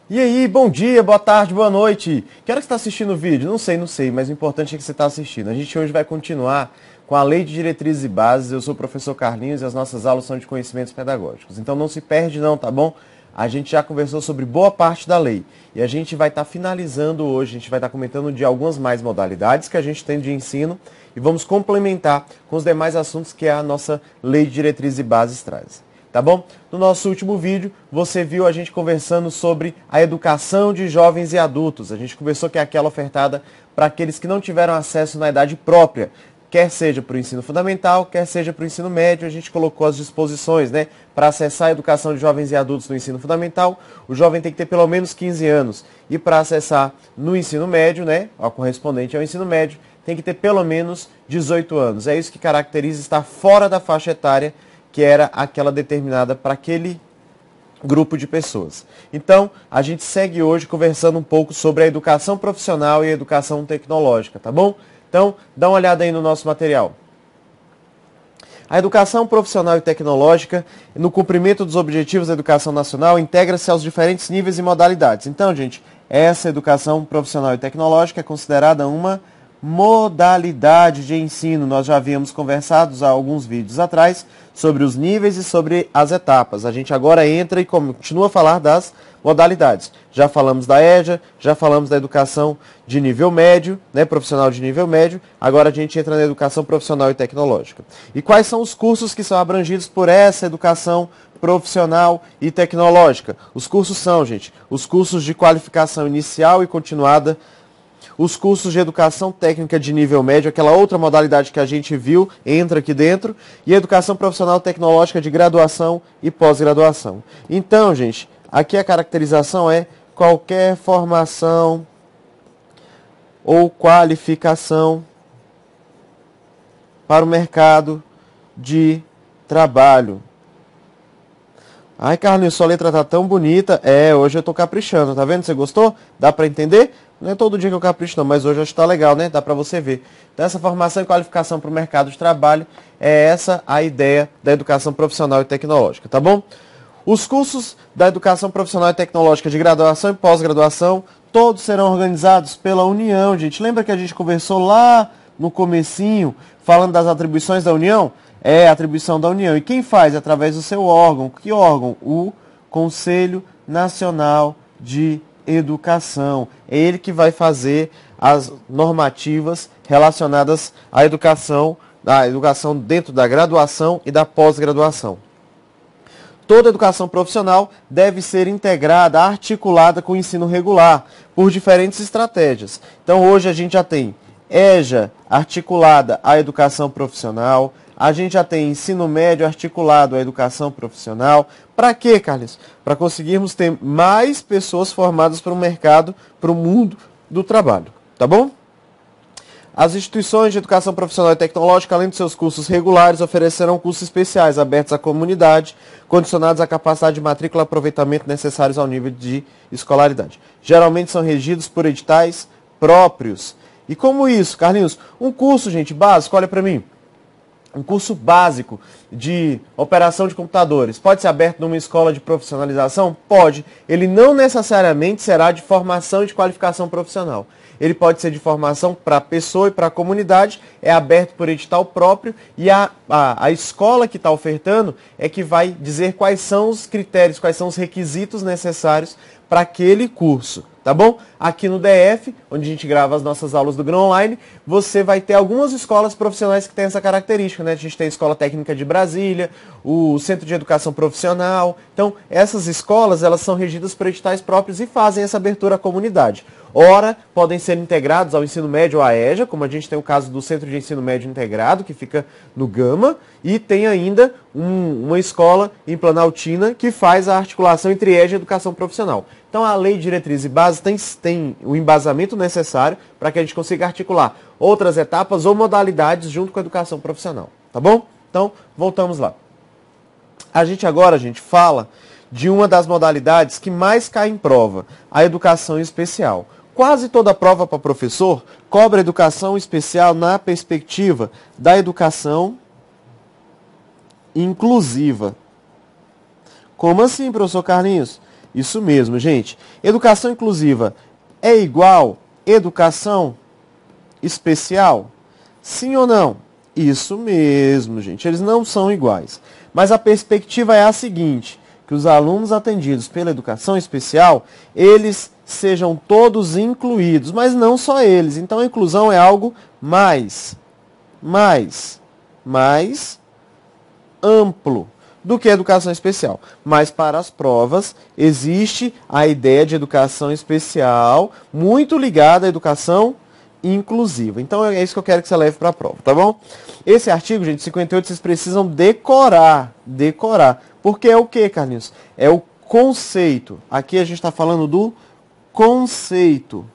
E aí, bom dia, boa tarde, boa noite. Que hora que você está assistindo o vídeo? Não sei, mas o importante é que você está assistindo. A gente hoje vai continuar com a Lei de Diretrizes e Bases. Eu sou o professor Carlinhos e as nossas aulas são de conhecimentos pedagógicos. Então não se perde não, tá bom? A gente já conversou sobre boa parte da lei. E a gente vai estar finalizando hoje, a gente vai estar comentando de algumas mais modalidades que a gente tem de ensino e vamos complementar com os demais assuntos que a nossa Lei de Diretrizes e Bases traz. Tá bom? No nosso último vídeo, você viu a gente conversando sobre a educação de jovens e adultos. A gente conversou que é aquela ofertada para aqueles que não tiveram acesso na idade própria, quer seja para o ensino fundamental, quer seja para o ensino médio. A gente colocou as disposições, né? Para acessar a educação de jovens e adultos no ensino fundamental, o jovem tem que ter pelo menos 15 anos. E para acessar no ensino médio, né? O correspondente ao ensino médio, tem que ter pelo menos 18 anos. É isso que caracteriza estar fora da faixa etária que era aquela determinada para aquele grupo de pessoas. Então, a gente segue hoje conversando um pouco sobre a educação profissional e a educação tecnológica, tá bom? Então, dá uma olhada aí no nosso material. A educação profissional e tecnológica, no cumprimento dos objetivos da educação nacional, integra-se aos diferentes níveis e modalidades. Então, gente, essa educação profissional e tecnológica é considerada uma modalidade de ensino. Nós já havíamos conversado há alguns vídeos atrás sobre os níveis e sobre as etapas. A gente agora entra e continua a falar das modalidades. Já falamos da EJA, já falamos da educação de nível médio, né, profissional de nível médio. Agora a gente entra na educação profissional e tecnológica. E quais são os cursos que são abrangidos por essa educação profissional e tecnológica? Os cursos são, gente, os cursos de qualificação inicial e continuada, os cursos de educação técnica de nível médio, aquela outra modalidade que a gente viu, entra aqui dentro, e a educação profissional tecnológica de graduação e pós-graduação. Então, gente, aqui a caracterização é qualquer formação ou qualificação para o mercado de trabalho. Ai, Carlinhos, sua letra tá tão bonita. Hoje eu tô caprichando, tá vendo? Você gostou? Dá pra entender? Não é todo dia que eu capricho não, mas hoje acho que tá legal, né? Dá pra você ver. Então essa formação e qualificação para o mercado de trabalho é essa a ideia da educação profissional e tecnológica, tá bom? Os cursos da educação profissional e tecnológica de graduação e pós-graduação, todos serão organizados pela União, gente. Lembra que a gente conversou lá no comecinho, falando das atribuições da União? É a atribuição da União. E quem faz? Através do seu órgão. Que órgão? O Conselho Nacional de Educação. É ele que vai fazer as normativas relacionadas à educação dentro da graduação e da pós-graduação. Toda educação profissional deve ser integrada, articulada com o ensino regular, por diferentes estratégias. Então hoje a gente já tem EJA articulada à educação profissional, a gente já tem ensino médio articulado à educação profissional. Para quê, Carlos? Para conseguirmos ter mais pessoas formadas para o mercado, para o mundo do trabalho. Tá bom? As instituições de educação profissional e tecnológica, além dos seus cursos regulares, oferecerão cursos especiais abertos à comunidade, condicionados à capacidade de matrícula e aproveitamento necessários ao nível de escolaridade. Geralmente são regidos por editais próprios. E como isso, Carlinhos? Um curso, gente, básico, olha para mim. Um curso básico de operação de computadores pode ser aberto numa escola de profissionalização? Pode. Ele não necessariamente será de formação e de qualificação profissional. Ele pode ser de formação para a pessoa e para a comunidade, é aberto por edital próprio e a escola que está ofertando é que vai dizer quais são os critérios, quais são os requisitos necessários para aquele curso. Tá bom? Aqui no DF, onde a gente grava as nossas aulas do Grão Online, você vai ter algumas escolas profissionais que têm essa característica, né? A gente tem a Escola Técnica de Brasília, o Centro de Educação Profissional. Então, essas escolas, elas são regidas por editais próprios e fazem essa abertura à comunidade. Ora, podem ser integrados ao ensino médio ou à EJA, como a gente tem o caso do Centro de Ensino Médio Integrado, que fica no Gama, e tem ainda uma escola em Planaltina que faz a articulação entre EJA e educação profissional. Então, a Lei de Diretriz e Bases tem o embasamento necessário para que a gente consiga articular outras etapas ou modalidades junto com a educação profissional. Tá bom? Então, voltamos lá. A gente agora, fala de uma das modalidades que mais cai em prova, a educação especial. Quase toda prova para professor cobra educação especial na perspectiva da educação inclusiva. Como assim, professor Carlinhos? Isso mesmo, gente. Educação inclusiva é igual educação especial? Sim ou não? Isso mesmo, gente. Eles não são iguais. Mas a perspectiva é a seguinte, que os alunos atendidos pela educação especial, eles sejam todos incluídos, mas não só eles. Então a inclusão é algo mais amplo do que a educação especial. Mas para as provas existe a ideia de educação especial muito ligada à educação inclusiva. Então é isso que eu quero que você leve para a prova, tá bom? Esse artigo, gente, 58, vocês precisam decorar. Porque é o que, Carlinhos? É o conceito. Aqui a gente está falando do conceito.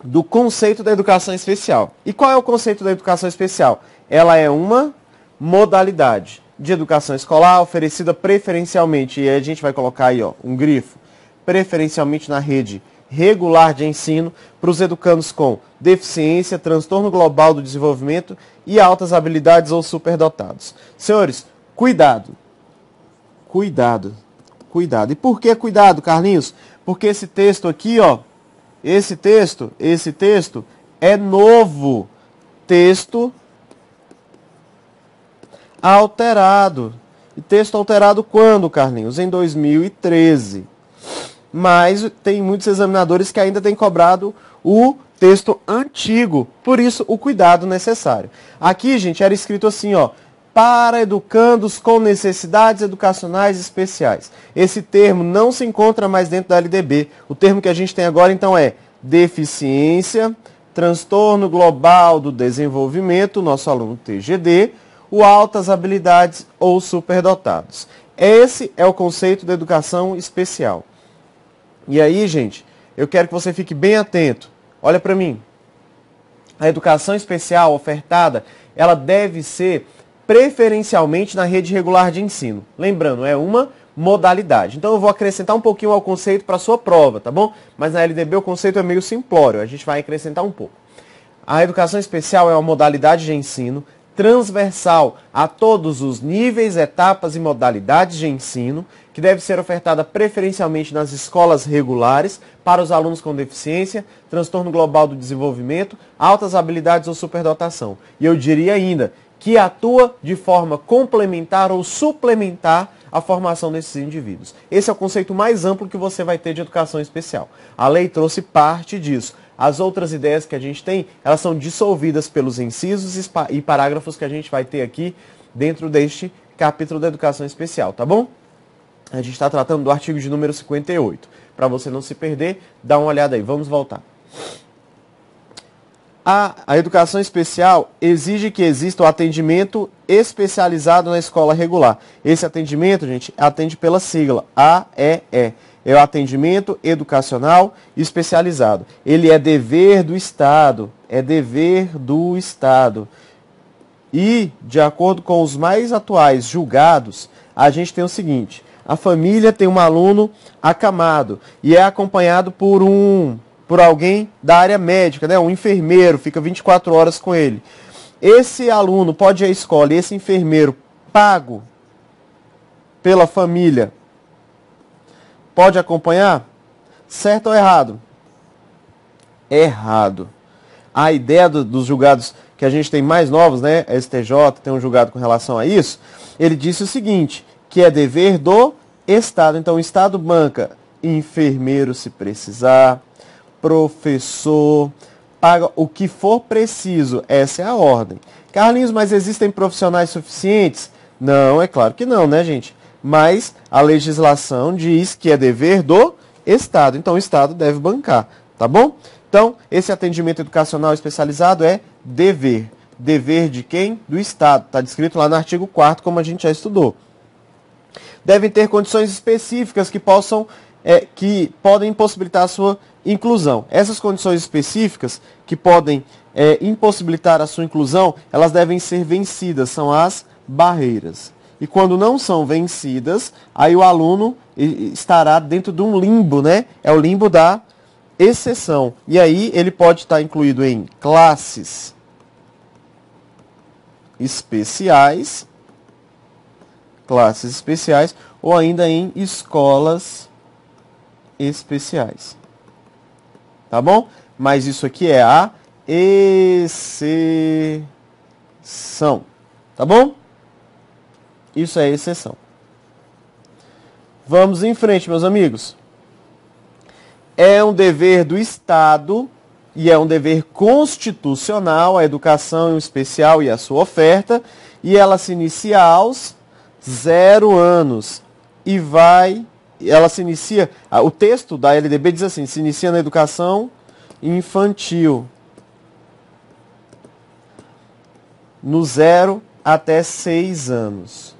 Do conceito da educação especial. E qual é o conceito da educação especial? Ela é uma modalidade de educação escolar oferecida preferencialmente, e aí a gente vai colocar aí, ó, um grifo, preferencialmente na rede regular de ensino para os educandos com deficiência, transtorno global do desenvolvimento e altas habilidades ou superdotados. Senhores, cuidado. E por que cuidado, Carlinhos? Porque esse texto aqui, ó, esse texto é novo. Texto alterado. E texto alterado quando, Carlinhos? Em 2013. Mas tem muitos examinadores que ainda têm cobrado o texto antigo. Por isso, o cuidado necessário. Aqui, gente, era escrito assim, ó, para educandos com necessidades educacionais especiais. Esse termo não se encontra mais dentro da LDB. O termo que a gente tem agora, então, é deficiência, transtorno global do desenvolvimento, nosso aluno TGD, o altas habilidades ou superdotados. Esse é o conceito da educação especial. E aí, gente, eu quero que você fique bem atento. Olha para mim. A educação especial ofertada, ela deve ser preferencialmente na rede regular de ensino. Lembrando, é uma modalidade. Então eu vou acrescentar um pouquinho ao conceito para a sua prova, tá bom? Mas na LDB o conceito é meio simplório, a gente vai acrescentar um pouco. A educação especial é uma modalidade de ensino transversal a todos os níveis, etapas e modalidades de ensino, que deve ser ofertada preferencialmente nas escolas regulares para os alunos com deficiência, transtorno global do desenvolvimento, altas habilidades ou superdotação. E eu diria ainda que atua de forma complementar ou suplementar a formação desses indivíduos. Esse é o conceito mais amplo que você vai ter de educação especial. A lei trouxe parte disso. As outras ideias que a gente tem, elas são dissolvidas pelos incisos e parágrafos que a gente vai ter aqui dentro deste capítulo da educação especial, tá bom? A gente está tratando do artigo de número 58. Para você não se perder, dá uma olhada aí. Vamos voltar. A educação especial exige que exista o atendimento especializado na escola regular. Esse atendimento, gente, atende pela sigla AEE. É o atendimento educacional especializado. Ele é dever do Estado. E, de acordo com os mais atuais julgados, a gente tem o seguinte: a família tem um aluno acamado e é acompanhado por alguém da área médica, né? Um enfermeiro, fica 24 horas com ele. Esse aluno pode ir à escola e esse enfermeiro pago pela família pode acompanhar? Certo ou errado? Errado. A ideia dos julgados que a gente tem mais novos, né? A STJ tem um julgado com relação a isso. Ele disse o seguinte, que é dever do Estado. Então o Estado banca enfermeiro se precisar, professor, paga o que for preciso. Essa é a ordem. Carlinhos, mas existem profissionais suficientes? Não, é claro que não, né, gente? Mas a legislação diz que é dever do Estado. Então o Estado deve bancar, tá bom? Então, esse atendimento educacional especializado é dever. Dever de quem? Do Estado. Está descrito lá no artigo 4º, como a gente já estudou. Devem ter condições específicas que podem impossibilitar a sua inclusão. Essas condições específicas que podem impossibilitar a sua inclusão, elas devem ser vencidas, são as barreiras. E quando não são vencidas, aí o aluno estará dentro de um limbo, né? É o limbo da exceção. E aí ele pode estar incluído em classes especiais, classes especiais ou ainda em escolas especiais. Tá bom? Mas isso aqui é a exceção. Tá bom? Isso é exceção. Vamos em frente, meus amigos. É um dever do Estado e é um dever constitucional a educação especial e a sua oferta, e ela se inicia aos 0 anos e ela se inicia, o texto da LDB diz assim, se inicia na educação infantil, no 0 até 6 anos.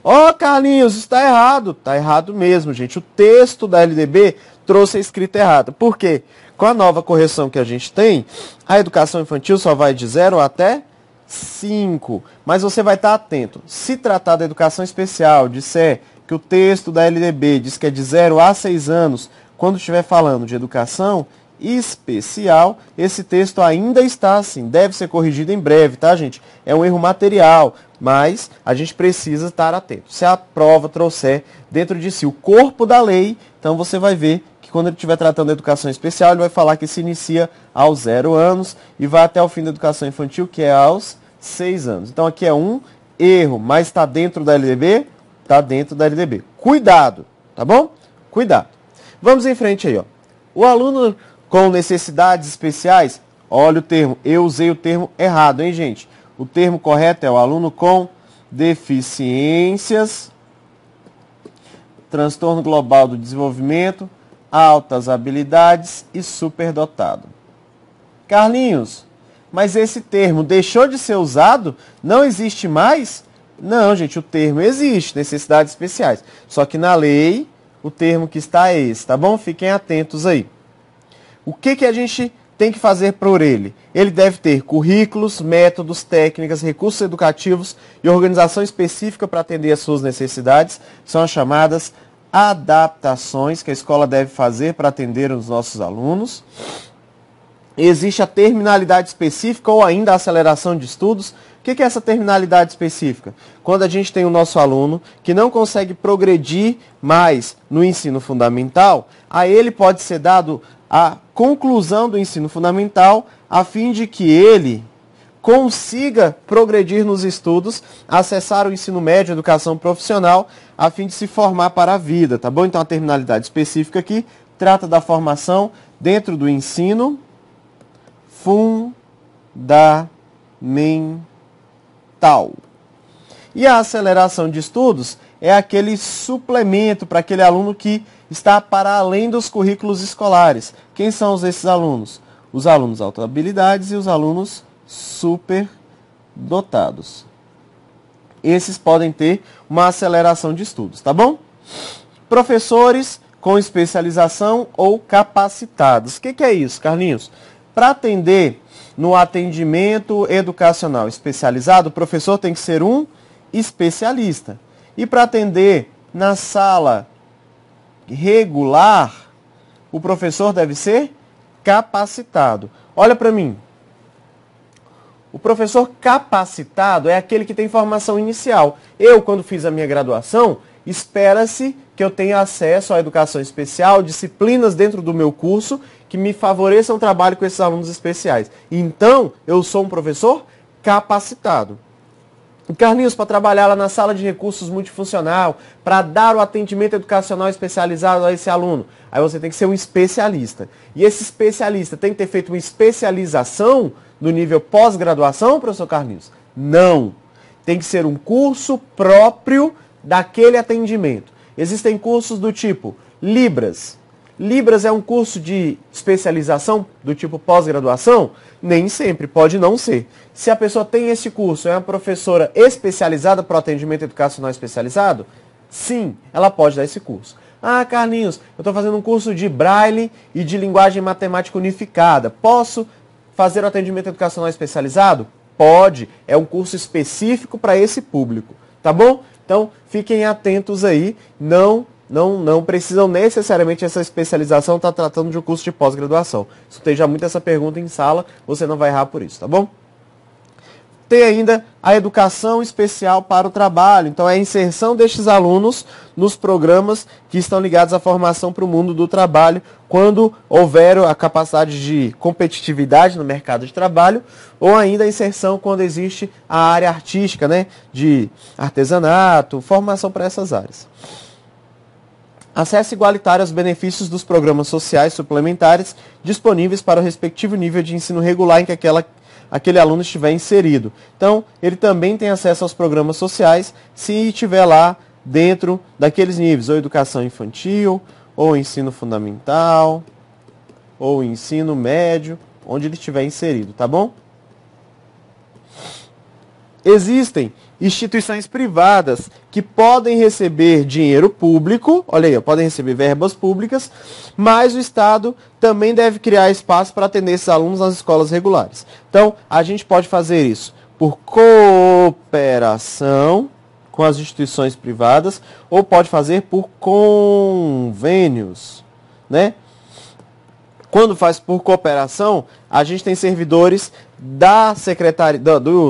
Ó, Carlinhos, isso está errado. Está errado mesmo, gente. O texto da LDB trouxe a escrita errada. Por quê? Com a nova correção que a gente tem, a educação infantil só vai de 0 até 5. Mas você vai estar atento. Se tratar da educação especial, disser que o texto da LDB diz que é de 0 a 6 anos, quando estiver falando de educação especial, esse texto ainda está assim. Deve ser corrigido em breve, tá, gente? É um erro material, mas a gente precisa estar atento. Se a prova trouxer dentro de si o corpo da lei, então você vai ver que quando ele estiver tratando da educação especial, ele vai falar que se inicia aos 0 anos e vai até o fim da educação infantil, que é aos 6 anos. Então aqui é um erro, mas está dentro da LDB? Está dentro da LDB. Cuidado, tá bom? Cuidado. Vamos em frente aí, ó. O aluno com necessidades especiais, olha o termo, eu usei o termo errado, hein, gente? O termo correto é o aluno com deficiências, transtorno global do desenvolvimento, altas habilidades e superdotado. Carlinhos, mas esse termo deixou de ser usado? Não existe mais? Não, gente, o termo existe, necessidades especiais. Só que na lei, o termo que está é esse, tá bom? Fiquem atentos aí. O que a gente tem que fazer por ele? Ele deve ter currículos, métodos, técnicas, recursos educativos e organização específica para atender às suas necessidades. São as chamadas adaptações que a escola deve fazer para atender os nossos alunos. Existe a terminalidade específica ou ainda a aceleração de estudos. O que é essa terminalidade específica? Quando a gente tem o nosso aluno que não consegue progredir mais no ensino fundamental, a ele pode ser dado a conclusão do ensino fundamental a fim de que ele consiga progredir nos estudos, acessar o ensino médio, educação profissional, a fim de se formar para a vida, tá bom? Então a terminalidade específica aqui trata da formação dentro do ensino fundamental. E a aceleração de estudos é aquele suplemento para aquele aluno que está para além dos currículos escolares. Quem são esses alunos? Os alunos altas habilidades e os alunos superdotados. Esses podem ter uma aceleração de estudos, tá bom? Professores com especialização ou capacitados. O que é isso, Carlinhos? Para atender no atendimento educacional especializado, o professor tem que ser um especialista. E para atender na sala regular, o professor deve ser capacitado. Olha para mim. O professor capacitado é aquele que tem formação inicial. Eu, quando fiz a minha graduação, espera-se que eu tenha acesso à educação especial, disciplinas dentro do meu curso que me favoreçam o trabalho com esses alunos especiais. Então, eu sou um professor capacitado. Carlinhos, para trabalhar lá na sala de recursos multifuncional, para dar o atendimento educacional especializado a esse aluno, aí você tem que ser um especialista. E esse especialista tem que ter feito uma especialização no nível pós-graduação, professor Carlinhos? Não. Tem que ser um curso próprio daquele atendimento. Existem cursos do tipo Libras. Libras é um curso de especialização do tipo pós-graduação? Nem sempre, pode não ser. Se a pessoa tem esse curso, é uma professora especializada para o atendimento educacional especializado? Sim, ela pode dar esse curso. Ah, Carlinhos, eu estou fazendo um curso de Braille e de linguagem matemática unificada. Posso fazer o atendimento educacional especializado? Pode, é um curso específico para esse público, tá bom? Então, fiquem atentos aí, não precisam necessariamente essa especialização estar tratando de um curso de pós-graduação. Se esteja muito essa pergunta em sala, você não vai errar por isso, tá bom? Tem ainda a educação especial para o trabalho. Então, é a inserção destes alunos nos programas que estão ligados à formação para o mundo do trabalho, quando houver a capacidade de competitividade no mercado de trabalho, ou ainda a inserção quando existe a área artística, né, de artesanato, formação para essas áreas. Acesso igualitário aos benefícios dos programas sociais suplementares disponíveis para o respectivo nível de ensino regular em que aquele aluno estiver inserido. Então, ele também tem acesso aos programas sociais se estiver lá dentro daqueles níveis, ou educação infantil, ou ensino fundamental, ou ensino médio, onde ele estiver inserido, tá bom? Existem instituições privadas que podem receber dinheiro público, olha aí, podem receber verbas públicas, mas o Estado também deve criar espaço para atender esses alunos nas escolas regulares. Então, a gente pode fazer isso por cooperação com as instituições privadas, ou pode fazer por convênios, né? Quando faz por cooperação, a gente tem servidores da secretaria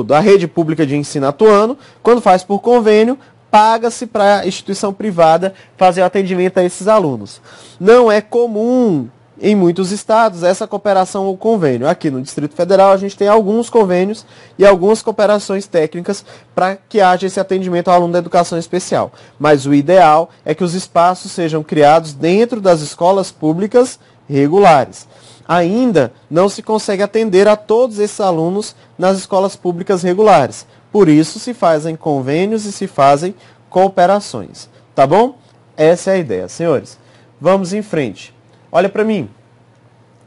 da rede pública de ensino atuando. Quando faz por convênio, paga-se para a instituição privada fazer o atendimento a esses alunos. Não é comum em muitos estados essa cooperação ou convênio. Aqui no Distrito Federal a gente tem alguns convênios e algumas cooperações técnicas para que haja esse atendimento ao aluno da educação especial. Mas o ideal é que os espaços sejam criados dentro das escolas públicas regulares. Ainda não se consegue atender a todos esses alunos nas escolas públicas regulares. Por isso se fazem convênios e se fazem cooperações. Tá bom? Essa é a ideia, senhores. Vamos em frente. Olha para mim.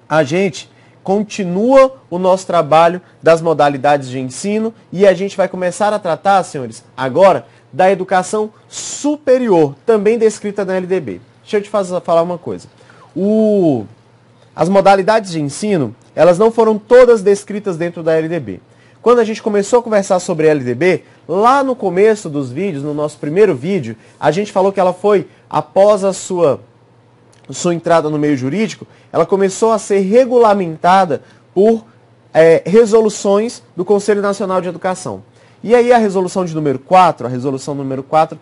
A gente continua o nosso trabalho das modalidades de ensino e a gente vai começar a tratar, senhores, agora da educação superior, também descrita na LDB. Deixa eu te falar uma coisa. As modalidades de ensino, elas não foram todas descritas dentro da LDB. Quando a gente começou a conversar sobre a LDB, lá no começo dos vídeos, no nosso primeiro vídeo, a gente falou que ela foi, após a sua entrada no meio jurídico, ela começou a ser regulamentada por resoluções do Conselho Nacional de Educação. E aí a resolução de número 4, a resolução número 4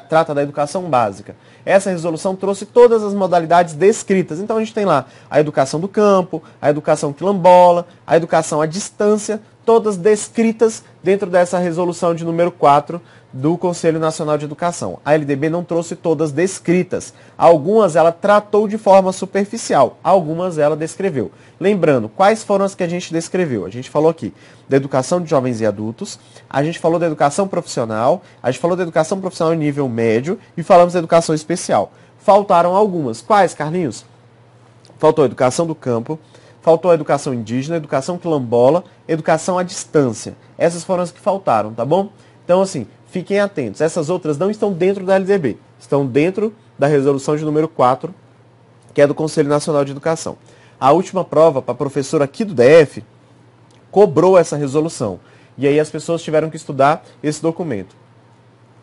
trata da educação básica. Essa resolução trouxe todas as modalidades descritas. Então a gente tem lá a educação do campo, a educação quilombola, a educação à distância, todas descritas dentro dessa resolução de número 4 do Conselho Nacional de Educação. A LDB não trouxe todas descritas. Algumas ela tratou de forma superficial, algumas ela descreveu. Lembrando, quais foram as que a gente descreveu? A gente falou aqui da educação de jovens e adultos, a gente falou da educação profissional, a gente falou da educação profissional em nível médio e falamos da educação especial. Faltaram algumas. Quais, Carlinhos? Faltou a educação do campo, faltou a educação indígena, educação quilombola, educação à distância. Essas foram as que faltaram, tá bom? Então, assim, fiquem atentos. Essas outras não estão dentro da LDB. Estão dentro da resolução de número 4, que é do Conselho Nacional de Educação. A última prova para professor aqui do DF cobrou essa resolução. E aí as pessoas tiveram que estudar esse documento.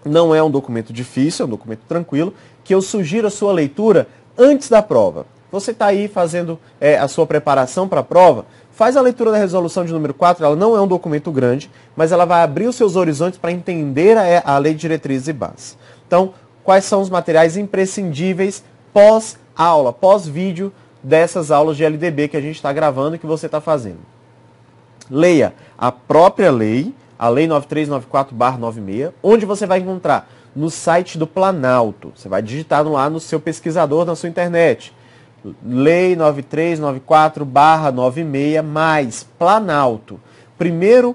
Não é um documento difícil, é um documento tranquilo, que eu sugiro a sua leitura antes da prova. Você está aí fazendo a sua preparação para a prova, faz a leitura da resolução de número 4, ela não é um documento grande, mas ela vai abrir os seus horizontes para entender a Lei de Diretrizes e Bases. Então, quais são os materiais imprescindíveis pós-aula, pós-vídeo dessas aulas de LDB que a gente está gravando e que você está fazendo? Leia a própria lei, a Lei 9394/96, onde você vai encontrar no site do Planalto. Você vai digitar lá no seu pesquisador, na sua internet. Lei 9394/96 mais Planalto. Primeiro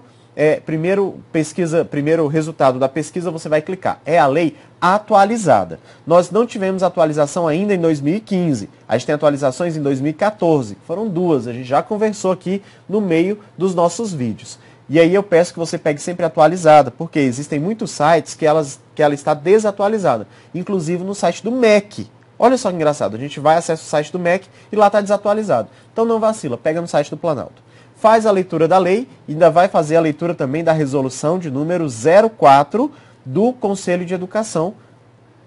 resultado da pesquisa você vai clicar. É a lei atualizada. Nós não tivemos atualização ainda em 2015. A gente tem atualizações em 2014. Foram duas. A gente já conversou aqui no meio dos nossos vídeos. E aí eu peço que você pegue sempre atualizada, porque existem muitos sites que ela está desatualizada. Inclusive no site do MEC. Olha só que engraçado. A gente vai acessa o site do MEC e lá está desatualizado. Então não vacila. Pega no site do Planalto. Faz a leitura da lei e ainda vai fazer a leitura também da resolução de número 04 do Conselho de Educação,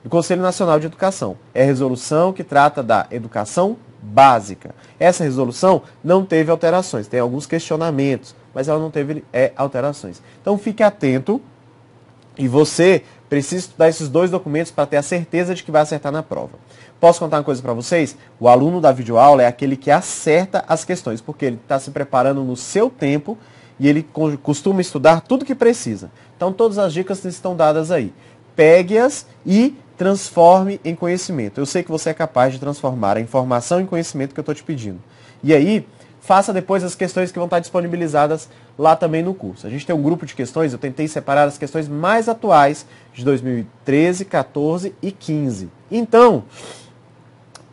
do Conselho Nacional de Educação. É a resolução que trata da educação básica. Essa resolução não teve alterações, tem alguns questionamentos, mas ela não teve alterações. Então fique atento e você precisa estudar esses 2 documentos para ter a certeza de que vai acertar na prova. Posso contar uma coisa para vocês? O aluno da videoaula é aquele que acerta as questões, porque ele está se preparando no seu tempo e ele costuma estudar tudo que precisa. Então todas as dicas estão dadas aí. Pegue-as e transforme em conhecimento. Eu sei que você é capaz de transformar a informação em conhecimento que eu estou te pedindo. E aí, faça depois as questões que vão estar disponibilizadas lá também no curso. A gente tem um grupo de questões, eu tentei separar as questões mais atuais de 2013, 14 e 15. Então,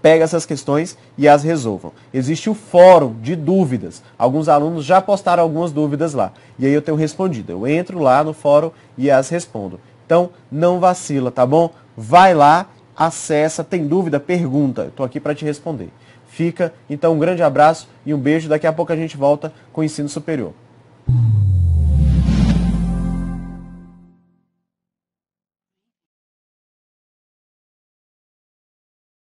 pega essas questões e as resolvam. Existe o fórum de dúvidas. Alguns alunos já postaram algumas dúvidas lá. E aí eu tenho respondido. Eu entro lá no fórum e as respondo. Então, não vacila, tá bom? Vai lá, acessa, tem dúvida, pergunta. Eu estou aqui para te responder. Fica, então, um grande abraço e um beijo. Daqui a pouco a gente volta com o ensino superior.